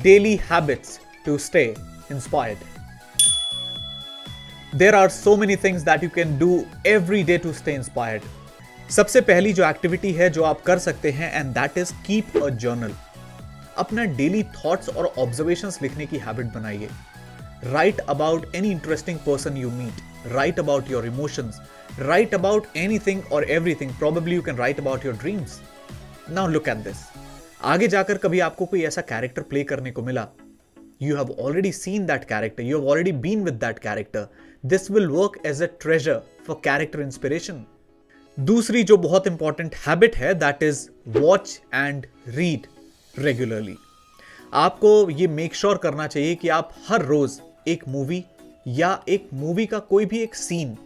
daily habits to stay inspired. There are so many things that you can do every day to stay inspired. सबसे पहली जो activity है जो आप कर सकते हैं and that is keep a journal. अपना डेली थॉट्स और ऑब्जर्वेशंस लिखने की हैबिट बनाइए. Write about any interesting person you meet. Write about your emotions. Write about anything और everything. Probably you can write about your dreams. Now look at this. आगे जाकर कभी आपको कोई ऐसा कैरेक्टर प्ले करने को मिला. You have already seen that character. You have already been with that character. This will work as a treasure for character inspiration. दूसरी जो बहुत इंपॉर्टेंट हैबिट है that is watch and read regularly. आपको ये make sure करना चाहिए कि आप हर रोज एक मूवी या एक मूवी का कोई भी एक सीन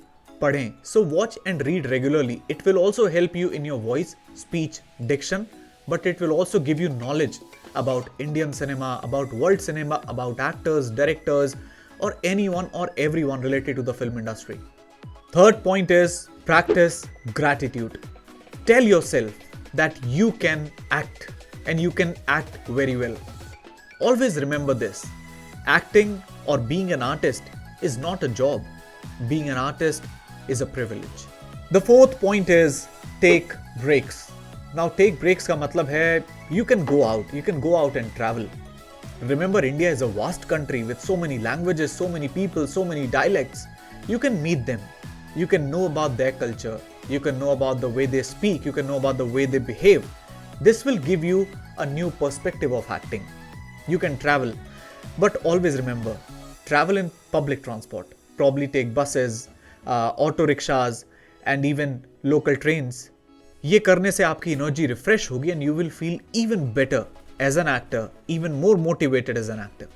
पढ़ें. So watch and read regularly. It will also help you in your voice, speech, diction, but it will also give you knowledge about Indian cinema, about world cinema, about actors, directors, or anyone or everyone related to the film industry. Third point is practice gratitude. Tell yourself that you can act and you can act very well. Always remember this. Acting or being an artist is not a job. Being an artist is a privilege. The fourth point is take breaks. Now take breaks का मतलब है you can go out and travel. Remember, India is a vast country with so many languages, so many people, so many dialects. You can meet them. You can know about their culture. You can know about the way they speak. You can know about the way they behave. This will give you a new perspective of acting. You can travel, but always remember, travel in public transport. Probably take buses, auto rickshaws, and even local trains. ये करने से आपकी energy refresh होगी and you will feel even better as an actor, even more motivated as an actor.